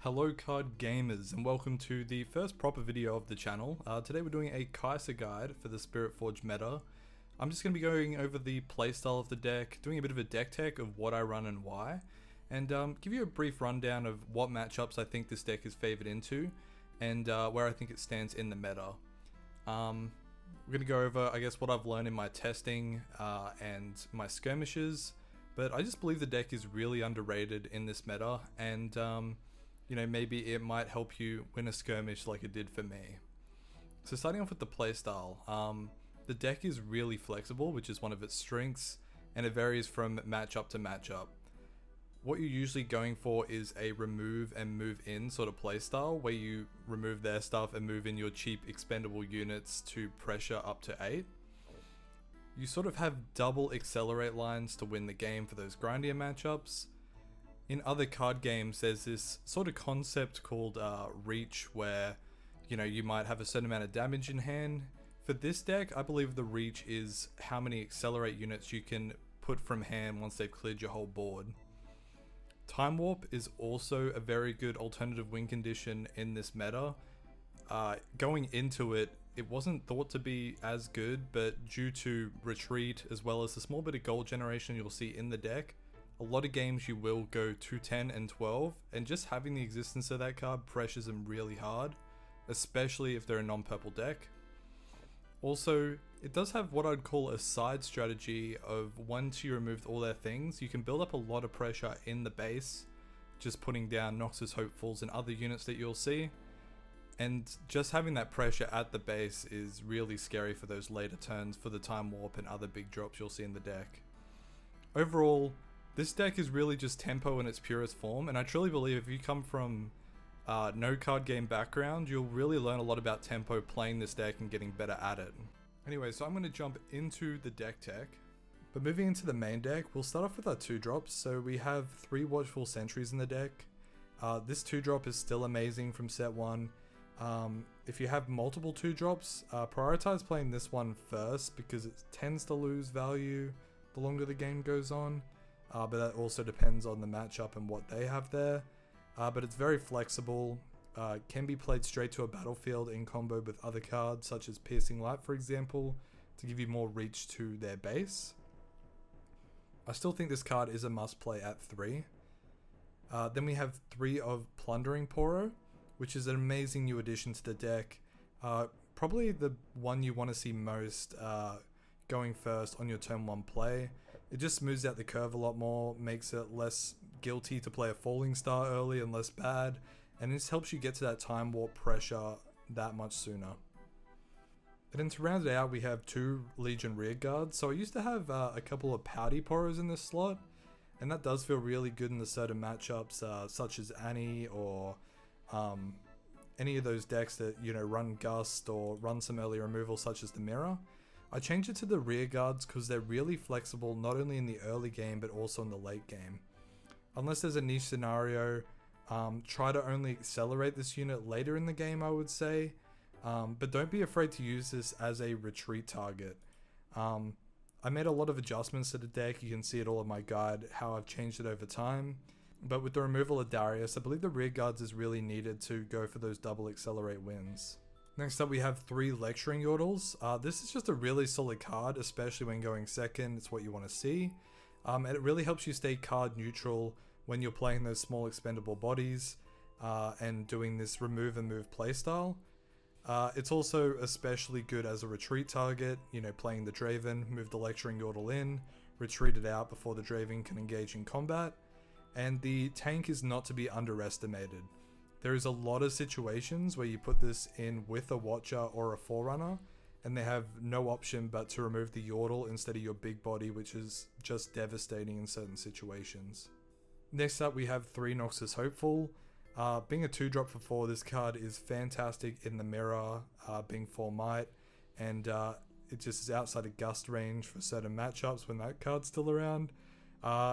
Hello card gamers and welcome to the first proper video of the channel. Today we're doing a Kaiser guide for the Spiritforged meta. I'm just going to be going over the playstyle of the deck, doing a bit of a deck tech of what I run and why, and give you a brief rundown of what matchups I think this deck is favored into, and where I think it stands in the meta. We're going to go over, I guess, what I've learned in my testing and my skirmishes, but I just believe the deck is really underrated in this meta, and you know, maybe it might help you win a skirmish like it did for me. So starting off with the playstyle, the deck is really flexible, which is one of its strengths, and it varies from matchup to matchup. What you're usually going for is a remove and move in sort of playstyle, where you remove their stuff and move in your cheap expendable units to pressure up to 8. You sort of have double accelerate lines to win the game for those grindier matchups. In other card games, there's this sort of concept called reach, where you might have a certain amount of damage in hand. For this deck, I believe the reach is how many accelerate units you can put from hand once they've cleared your whole board. Time Warp is also a very good alternative win condition in this meta. Going into it, it wasn't thought to be as good, but due to retreat as well as the small bit of gold generation you'll see in the deck, a lot of games you will go 210 and 12, and just having the existence of that card pressures them really hard, especially if they're a non-purple deck. Also, it does have what I'd call a side strategy of once you removed all their things, you can build up a lot of pressure in the base, just putting down Noxus Hopefuls and other units that you'll see. And just having that pressure at the base is really scary for those later turns for the Time Warp and other big drops you'll see in the deck. Overall, this deck is really just tempo in its purest form, and I truly believe if you come from no card game background, you'll really learn a lot about tempo playing this deck and getting better at it. Anyway, so I'm going to jump into the deck tech, but moving into the main deck, we'll start off with our 2-drops. So we have 3 Watchful Sentries in the deck. This 2-drop is still amazing from set 1. If you have multiple 2-drops, prioritize playing this one first because it tends to lose value the longer the game goes on. But that also depends on the matchup and what they have there. But it's very flexible, can be played straight to a battlefield in combo with other cards such as Piercing Light, for example, to give you more reach to their base. I still think this card is a must play at 3. Then we have 3 of Plundering Poro, which is an amazing new addition to the deck. Probably the one you want to see most going first on your turn 1 play. It just smooths out the curve a lot more, makes it less guilty to play a Falling Star early and less bad, and this helps you get to that Time Warp pressure that much sooner. And then to round it out, we have 2 Legion Rearguards. So I used to have a couple of Pouty Poros in this slot, and that does feel really good in the certain matchups such as Annie or any of those decks that run Gust or run some early removal such as the Mirror. I changed it to the rear guards because they're really flexible not only in the early game but also in the late game. Unless there's a niche scenario, try to only accelerate this unit later in the game, I would say, but don't be afraid to use this as a retreat target. I made a lot of adjustments to the deck. You can see it all in my guide, how I've changed it over time, but with the removal of Darius, I believe the rear guards is really needed to go for those double accelerate wins. Next up, we have 3 Lecturing Yordles. This is just a really solid card, especially when going second. It's what you want to see. And it really helps you stay card neutral when you're playing those small expendable bodies and doing this remove and move playstyle. It's also especially good as a retreat target, playing the Draven, move the Lecturing Yordle in, retreat it out before the Draven can engage in combat. And the tank is not to be underestimated. There is a lot of situations where you put this in with a Watcher or a Forerunner, and they have no option but to remove the Yordle instead of your big body, which is just devastating in certain situations. Next up, we have 3 Noxus Hopeful. Being a 2-drop for 4, this card is fantastic in the Mirror, being 4 Might, and it just is outside of Gust range for certain matchups when that card's still around.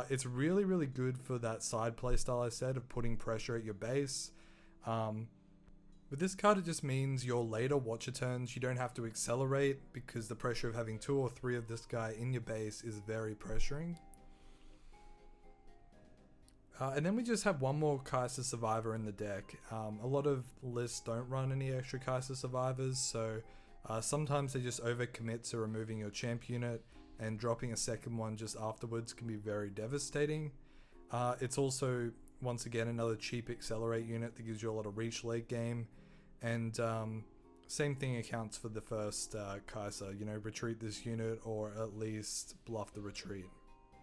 It's really, really good for that side playstyle I said of putting pressure at your base. With this card, it just means your later Watcher turns, you don't have to accelerate because the pressure of having 2 or 3 of this guy in your base is very pressuring. And then we just have one more Kaiser Survivor in the deck. A lot of lists don't run any extra Kaiser Survivors, so sometimes they just overcommit to removing your champ unit, and dropping a second one just afterwards can be very devastating. It's also, once again, another cheap accelerate unit that gives you a lot of reach late game, and same thing accounts for the first Kaiser, you know, retreat this unit or at least bluff the retreat.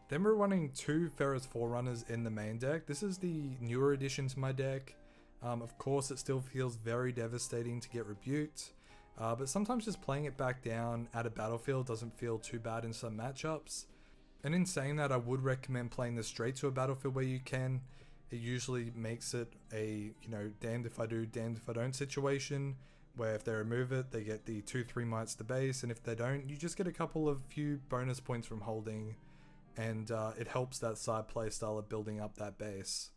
Then we're running 2 Ferris Forerunners in the main deck. This is the newer addition to my deck. Of course, it still feels very devastating to get rebuked, but sometimes just playing it back down at a battlefield doesn't feel too bad in some matchups. And in saying that, I would recommend playing this straight to a battlefield where you can. It usually makes it a, you know, damned if I do, damned if I don't situation, where if they remove it, they get the 2-3 mites to base, and if they don't, you just get a couple of few bonus points from holding, and it helps that side playstyle of building up that base.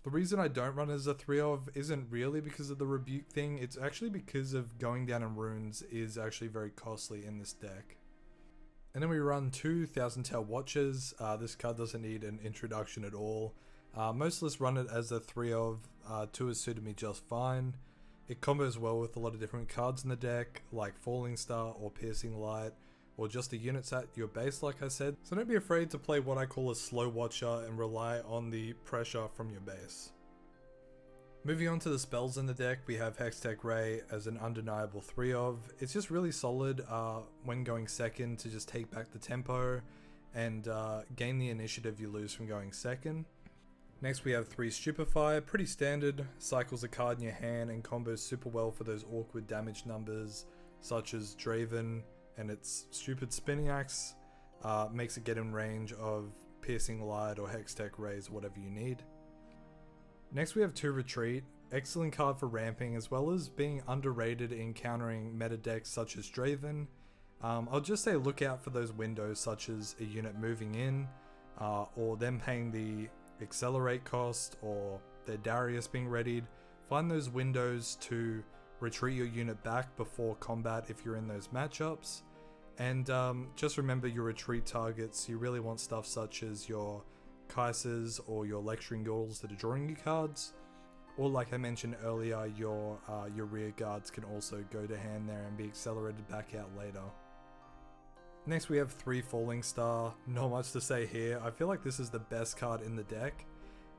The reason I don't run as a 3-of isn't really because of the rebuke thing, it's actually because of going down in runes is actually very costly in this deck. And then we run 2 Thousand Tail Watchers. This card doesn't need an introduction at all. Most lists run it as a 3-of, 2 has suited me just fine. It combos well with a lot of different cards in the deck, like Falling Star or Piercing Light, or just the units at your base like I said. So don't be afraid to play what I call a slow watcher and rely on the pressure from your base. Moving on to the spells in the deck, we have Hextech Ray as an undeniable 3-of. It's just really solid when going second to just take back the tempo and gain the initiative you lose from going second. Next we have 3 Stupefy, pretty standard, cycles a card in your hand and combos super well for those awkward damage numbers such as Draven and its stupid spinning axe, makes it get in range of Piercing Light or Hextech Rays, whatever you need. Next we have 2 Retreat, excellent card for ramping as well as being underrated in countering meta decks such as Draven. I'll just say look out for those windows such as a unit moving in, or them paying the accelerate cost, or their Darius being readied. Find those windows to retreat your unit back before combat if you're in those matchups. And just remember your retreat targets. You really want stuff such as your Kaisers or your Lecturing Ghouls that are drawing you cards. Or like I mentioned earlier, your rear guards can also go to hand there and be accelerated back out later. Next we have 3 Falling Star, not much to say here. I feel like this is the best card in the deck.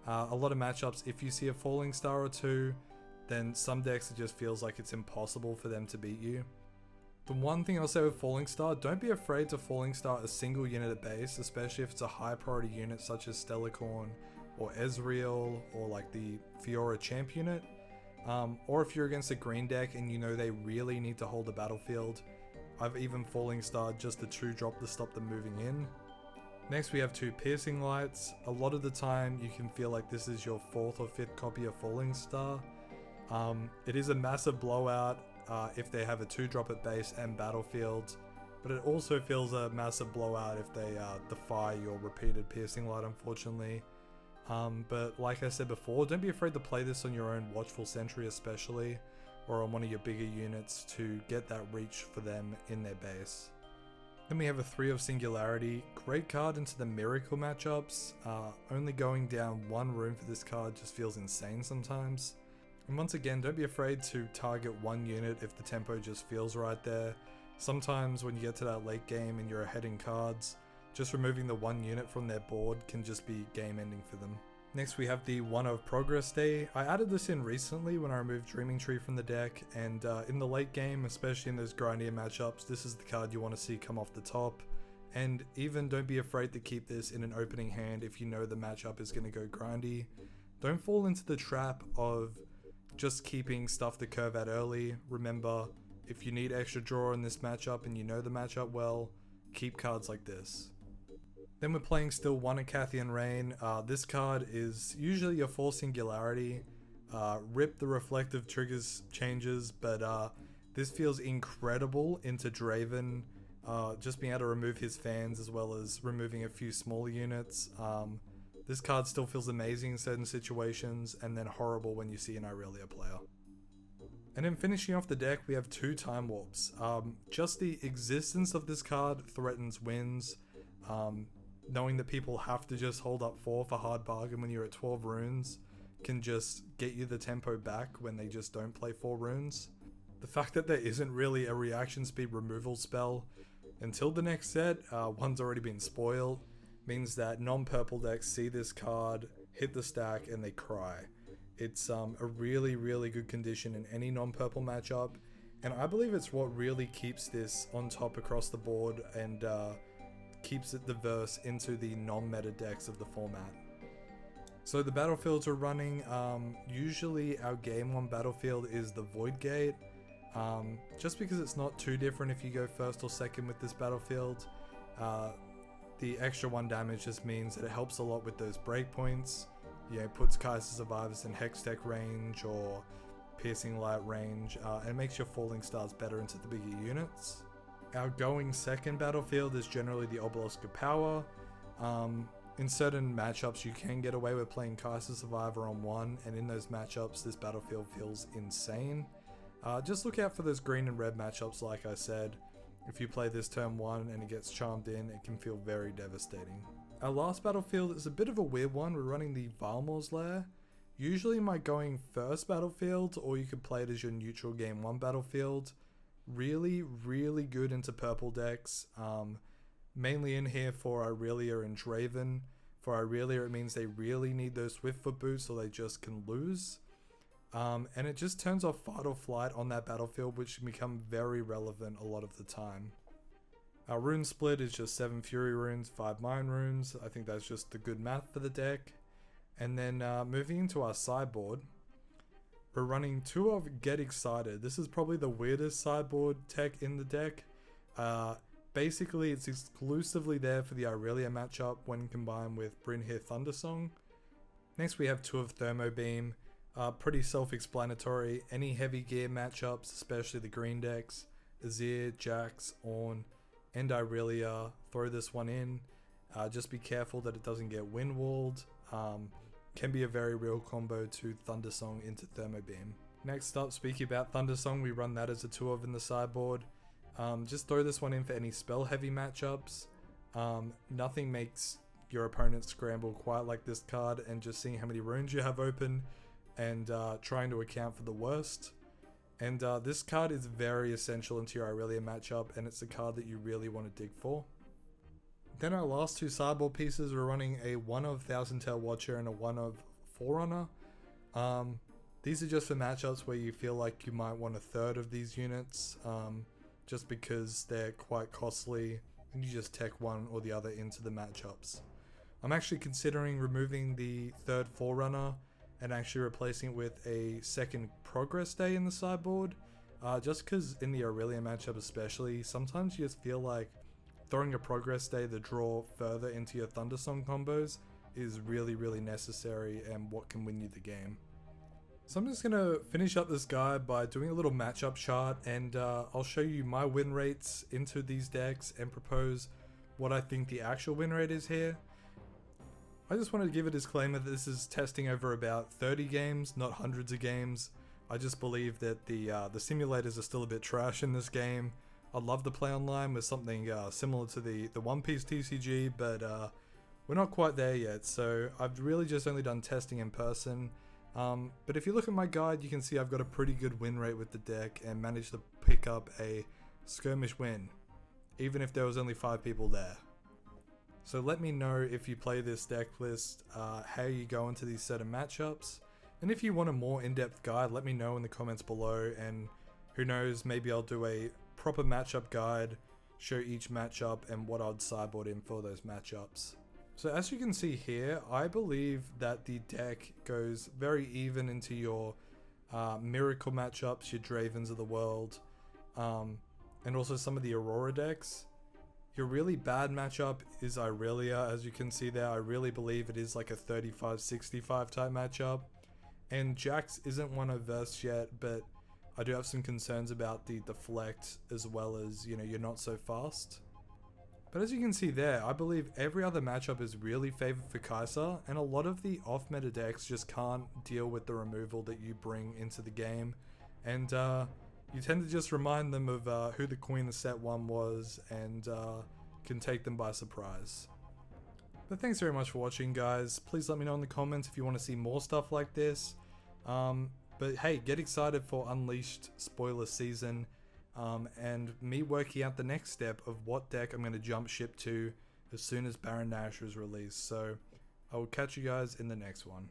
A lot of matchups, if you see a Falling Star or 2, then some decks it just feels like it's impossible for them to beat you. The one thing I'll say with Falling Star, don't be afraid to Falling Star a single unit at base, especially if it's a high priority unit such as Stellarcorn or Ezreal or like the Fiora champ unit. Or if you're against a green deck and you know they really need to hold the battlefield, I've even Falling Star just a 2-drop to stop them moving in. Next we have 2 Piercing Lights. A lot of the time you can feel like this is your 4th or 5th copy of Falling Star. It is a massive blowout if they have a 2-drop at base and battlefield, but it also feels a massive blowout if they defy your repeated Piercing Light, unfortunately. But like I said before, don't be afraid to play this on your own Watchful Sentry especially, or on one of your bigger units to get that reach for them in their base. Then we have a 3 of Singularity, great card into the Miracle matchups. Only going down 1 room for this card just feels insane sometimes. And once again, don't be afraid to target 1 unit if the tempo just feels right there. Sometimes when you get to that late game and you're ahead in cards, just removing the 1 unit from their board can just be game ending for them. Next we have the 1 of Progress Day. I added this in recently when I removed Dreaming Tree from the deck, and in the late game, especially in those grindier matchups, this is the card you want to see come off the top. And even don't be afraid to keep this in an opening hand if you know the matchup is going to go grindy. Don't fall into the trap of just keeping stuff to curve out early. Remember, if you need extra draw in this matchup and you know the matchup well, keep cards like this. Then we're playing still 1 Acathian Rain. This card is usually your 4 Singularity. Rip the reflective triggers changes, but this feels incredible into Draven. Just being able to remove his fans as well as removing a few smaller units. This card still feels amazing in certain situations, and then horrible when you see an Irelia player. And then finishing off the deck, we have 2 Time Warps. Just the existence of this card threatens wins. knowing that people have to just hold up 4 for hard bargain when you're at 12 runes can just get you the tempo back when they just don't play 4 runes. The fact that there isn't really a reaction speed removal spell until the next set, one's already been spoiled, means that non-purple decks see this card, hit the stack, and they cry. It's a really, really good condition in any non-purple matchup, and I believe it's what really keeps this on top across the board and keeps it diverse into the non-meta decks of the format. So the battlefields we're running, usually our game 1 battlefield is the Void Gate, just because it's not too different if you go first or second with this battlefield. The extra 1 damage just means that it helps a lot with those breakpoints. You know, puts Kaiser Survivors in Hextech range or Piercing Light range, and it makes your Falling Stars better into the bigger units. Our going second battlefield is generally the Obelisk of Power. In certain matchups you can get away with playing Kaiser Survivor on 1, and in those matchups this battlefield feels insane. Just look out for those green and red matchups like I said. If you play this turn 1 and it gets charmed in, it can feel very devastating. Our last battlefield is a bit of a weird one. We're running the Valmor's Lair. Usually my going first battlefield, or you could play it as your neutral game 1 battlefield. Really, really good into purple decks. Mainly in here for Irelia and Draven. For Irelia it means they really need those Swiftfoot boots or they just can lose. And it just turns off Fight or Flight on that battlefield, which can become very relevant a lot of the time. Our rune split is just 7 Fury runes, 5 Mind runes. I think that's just the good math for the deck. And then moving into our sideboard, we're running 2 of Get Excited. This is probably the weirdest sideboard tech in the deck. Basically, it's exclusively there for the Irelia matchup when combined with Brynhir Thundersong. Next we have 2 of Thermo Beam. Pretty self-explanatory. Any heavy gear matchups, especially the green decks, Azir, Jax, Ornn, and Irelia, throw this one in. Just be careful that it doesn't get windwalled. Can be a very real combo to Thundersong into Thermo Beam. Next up, speaking about Thundersong, we run that as a 2 of in the sideboard. Just throw this one in for any spell heavy matchups. Nothing makes your opponent scramble quite like this card, and just seeing how many runes you have open and trying to account for the worst. And this card is very essential into your Irelia matchup, and it's a card that you really want to dig for. Then our last 2 sideboard pieces, we're running a 1 of Thousand Tail Watcher and a 1 of Forerunner. These are just for matchups where you feel like you might want a third of these units, just because they're quite costly and you just tech one or the other into the matchups. I'm actually considering removing the 3rd Forerunner and actually replacing it with a 2nd Progress Day in the sideboard, just because in the Irelia matchup especially, sometimes you just feel like throwing a Progress Day to draw further into your Thundersong combos is really, really necessary and what can win you the game. So I'm just going to finish up this guide by doing a little matchup chart, and I'll show you my win rates into these decks and propose what I think the actual win rate is here. I just wanted to give a disclaimer that this is testing over about 30 games, not hundreds of games. I just believe that the simulators are still a bit trash in this game. I'd love to play online with something similar to the One Piece TCG, but we're not quite there yet, so I've really just only done testing in person. But if you look at my guide, you can see I've got a pretty good win rate with the deck and managed to pick up a skirmish win, even if there was only 5 people there. So let me know if you play this deck list, how you go into these certain matchups, and if you want a more in-depth guide, let me know in the comments below, and who knows, maybe I'll do a proper matchup guide, show each matchup and what I'd sideboard in for those matchups. So as you can see here, I believe that the deck goes very even into your Miracle matchups, your Dravens of the world, and also some of the Aurora decks. Your really bad matchup is Irelia, as you can see there. I really believe it is like a 35-65 type matchup. And Jax isn't one I've versed yet, but I do have some concerns about the deflect as well as, you know, you're not so fast. But as you can see there, I believe every other matchup is really favored for Kai'Sa, and a lot of the off-meta decks just can't deal with the removal that you bring into the game. And you tend to just remind them of who the Queen of Set 1 was, and can take them by surprise. But thanks very much for watching, guys. Please let me know in the comments if you want to see more stuff like this. But hey, get excited for Unleashed spoiler season, and me working out the next step of what deck I'm going to jump ship to as soon as Baron Nash is released. So I will catch you guys in the next one.